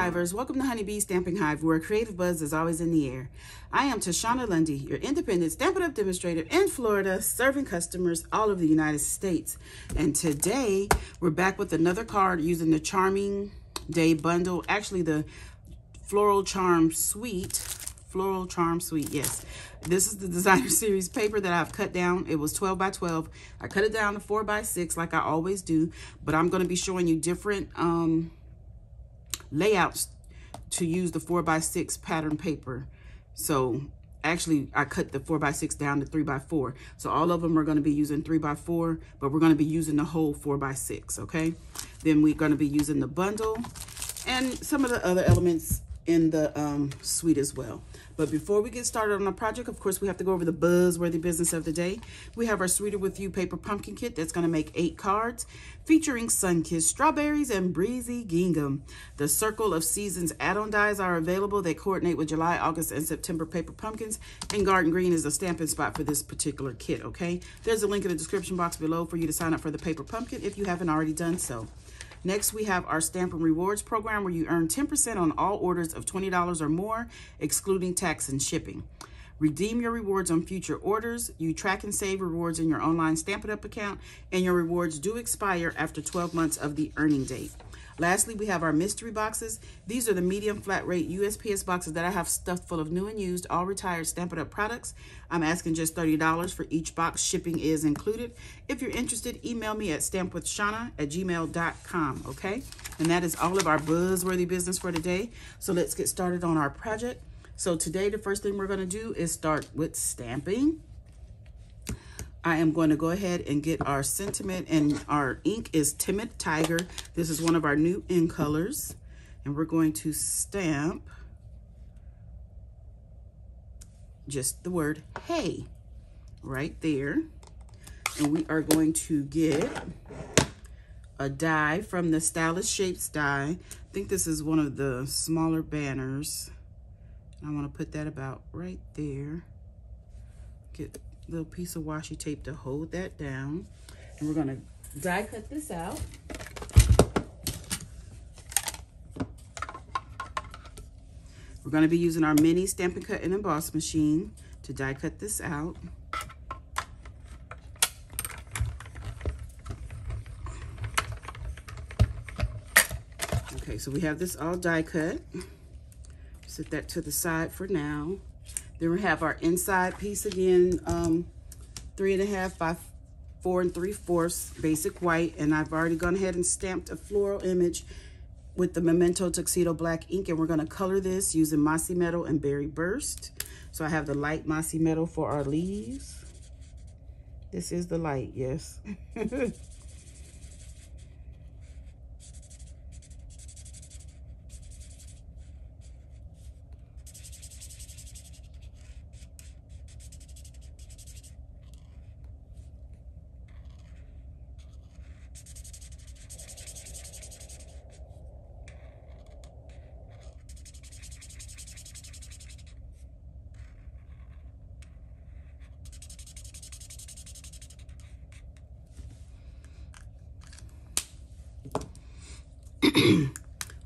Hivers, welcome to Honeybee Stamping Hive, where creative buzz is always in the air. I am Tashana Lundy, your independent Stampin' Up demonstrator in Florida, serving customers all over the United States. And today, we're back with another card using the Charming Day bundle, actually the Floral Charm Suite. Floral Charm Suite, yes. This is the designer series paper that I've cut down. It was 12 by 12. I cut it down to 4 by 6 like I always do, but I'm going to be showing you different layouts to use the 4 by 6 pattern paper. So actually I cut the 4 by 6 down to 3 by 4. So all of them are going to be using 3 by 4, but we're going to be using the whole 4 by 6, okay? Then we're going to be using the bundle and some of the other elements in the suite as well. But before we get started on the project, of course, we have to go over the buzzworthy business of the day. We have our Sweeter With You paper pumpkin kit that's going to make 8 cards featuring sun-kissed strawberries and breezy gingham. The Circle of Seasons add-on dies are available. They coordinate with July, August, and September paper pumpkins, and Garden Green is the stamping spot for this particular kit, okay? There's a link in the description box below for you to sign up for the paper pumpkin if you haven't already done so. Next, we have our Stampin' Rewards program where you earn 10% on all orders of $20 or more, excluding tax and shipping. Redeem your rewards on future orders. You track and save rewards in your online Stampin' Up account, and your rewards do expire after 12 months of the earning date. Lastly, we have our mystery boxes. These are the medium flat rate USPS boxes that I have stuffed full of new and used, all retired Stampin' Up products. I'm asking just $30 for each box. Shipping is included. If you're interested, email me at stampwithshana@gmail.com, okay? And that is all of our buzzworthy business for today. So let's get started on our project. So today, the first thing we're going to do is start with stamping. I am going to go ahead and get our sentiment, and our ink is Timid Tiger. This is one of our new ink colors, and we're going to stamp just the word hey right there. And we are going to get a die from the Stylish Shapes die. I think this is one of the smaller banners. I want to put that about right there. Get little piece of washi tape to hold that down, and we're going to die cut this out. We're going to be using our mini Stampin' Cut and Emboss machine to die cut this out. Okay, so we have this all die cut. Set that to the side for now. Then we have our inside piece again, 3.5 by 4 3/4 basic white, and I've already gone ahead and stamped a floral image with the Memento Tuxedo black ink, and we're going to color this using Mossy Meadow and Berry Burst. So I have the light Mossy Meadow for our leaves. This is the light, yes.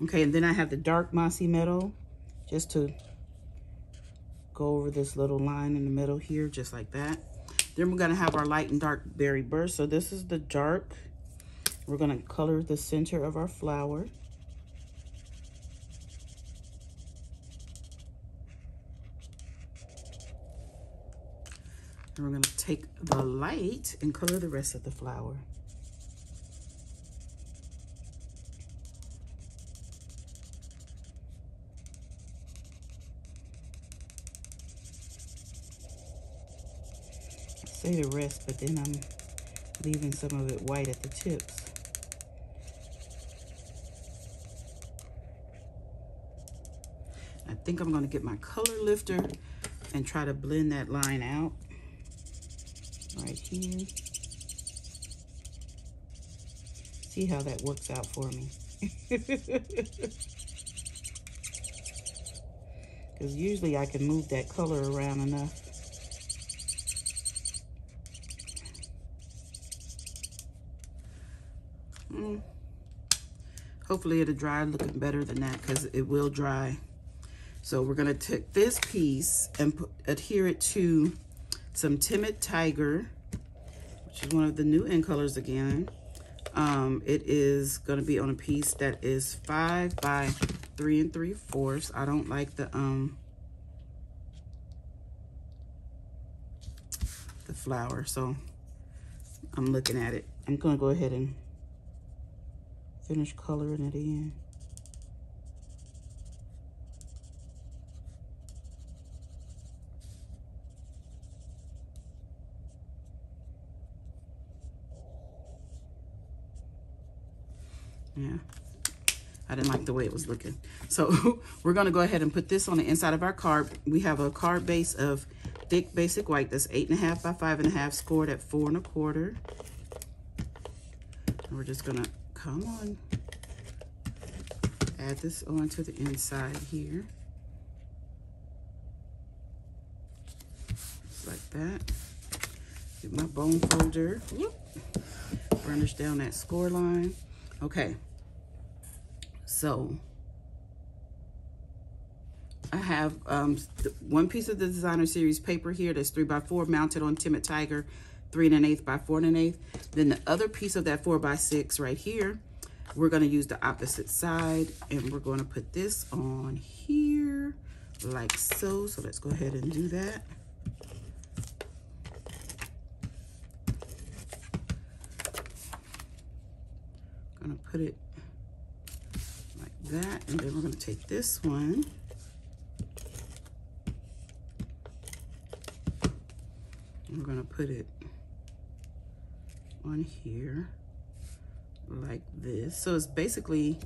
Okay, and then I have the dark Mossy Meadow just to go over this little line in the middle here, just like that. Then we're going to have our light and dark Berry Burst. So this is the dark. We're going to color the center of our flower. And we're going to take the light and color the rest of the flower. Say the rest, but then I'm leaving some of it white at the tips. I think I'm going to get my color lifter and try to blend that line out right here. See how that works out for me. Because usually I can move that color around enough. Hopefully it'll dry looking better than that, because it will dry. So we're gonna take this piece and adhere it to some Timid Tiger, which is one of the new in colors again. It is gonna be on a piece that is 5 by 3 3/4. I don't like the flower, so I'm looking at it. I'm gonna go ahead and finish coloring it in. Yeah, I didn't like the way it was looking. So we're gonna go ahead and put this on the inside of our card. We have a card base of thick basic white that's 8.5 by 5.5, scored at 4 1/4. And we're just gonna, come on, add this onto the inside here. Just like that. Get my bone folder. Whoop. Burnish down that score line. Okay. So I have one piece of the designer series paper here that's 3 by 4 mounted on Timid Tiger 3 1/8 by 4 1/8. Then the other piece of that 4 by 6 right here, we're going to use the opposite side, and we're going to put this on here like so. So let's go ahead and do that. I'm going to put it like that, and then we're going to take this one and we're going to put it on here like this. So it's basically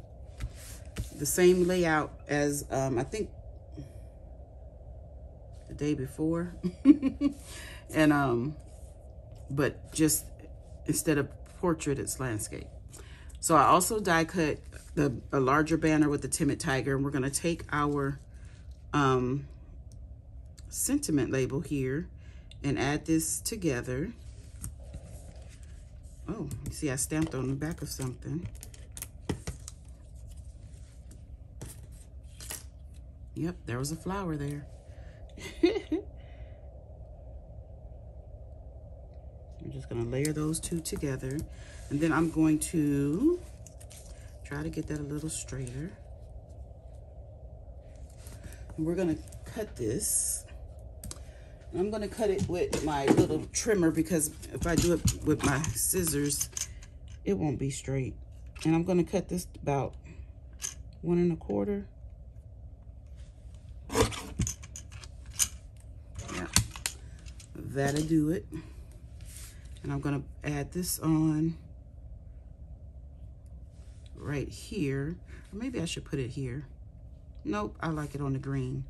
the same layout as I think the day before. And but just instead of portrait, it's landscape. So I also die cut a larger banner with the Timid Tiger, and we're going to take our sentiment label here and add this together. Oh, you see I stamped on the back of something. Yep, there was a flower there. I'm just going to layer those two together, and then I'm going to try to get that a little straighter. And we're going to cut this. I'm going to cut it with my little trimmer, because if I do it with my scissors, it won't be straight. And I'm going to cut this about 1 1/4. Yeah, that'll do it. And I'm going to add this on right here. Or maybe I should put it here. Nope, I like it on the green.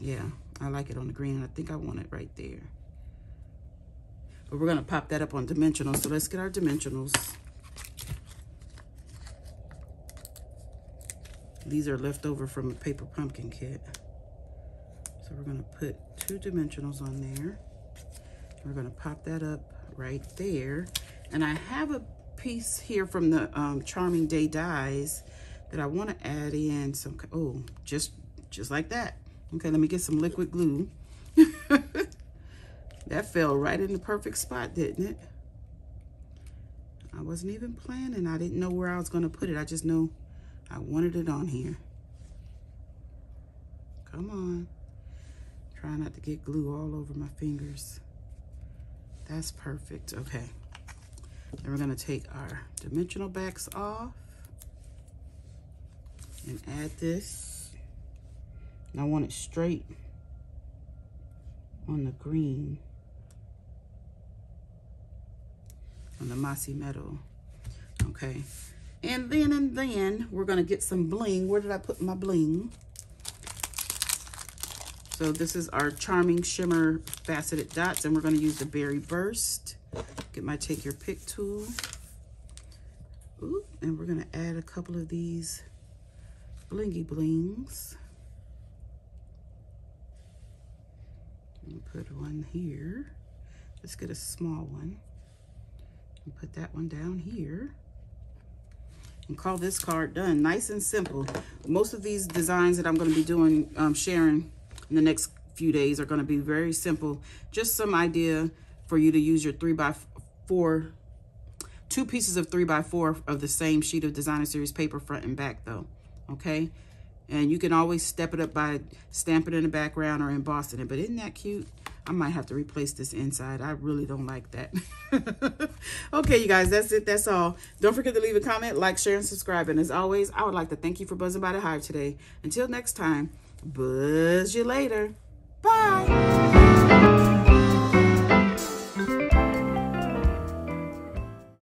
Yeah, I like it on the green. I think I want it right there. But we're going to pop that up on dimensionals. So let's get our dimensionals. These are left over from a paper pumpkin kit. So we're going to put 2 dimensionals on there. We're going to pop that up right there. And I have a piece here from the Charming Day dies that I want to add in some, oh, just like that. Okay, let me get some liquid glue. That fell right in the perfect spot, didn't it? I wasn't even planning. I didn't know where I was going to put it. I just know I wanted it on here. Come on. Try not to get glue all over my fingers. That's perfect. Okay. Then we're going to take our dimensional backs off and add this. And I want it straight on the green, on the mossy meadow. Okay. And then we're going to get some bling. Where did I put my bling? So this is our Charming Shimmer Faceted Dots, and we're going to use the Berry Burst. Get my Take Your Pick tool. Ooh, and we're going to add a couple of these blingy blings. Put one here. Let's get a small one. Put that one down here. And call this card done. Nice and simple. Most of these designs that I'm going to be doing, sharing in the next few days are going to be very simple. Just some idea for you to use your 3x4, 2 pieces of 3x4 of the same sheet of designer series paper, front and back though. Okay. And you can always step it up by stamping in the background or embossing it. But isn't that cute? I might have to replace this inside. I really don't like that. Okay, you guys, that's it. That's all. Don't forget to leave a comment, like, share, and subscribe. And as always, I would like to thank you for buzzing by the hive today. Until next time, buzz you later. Bye.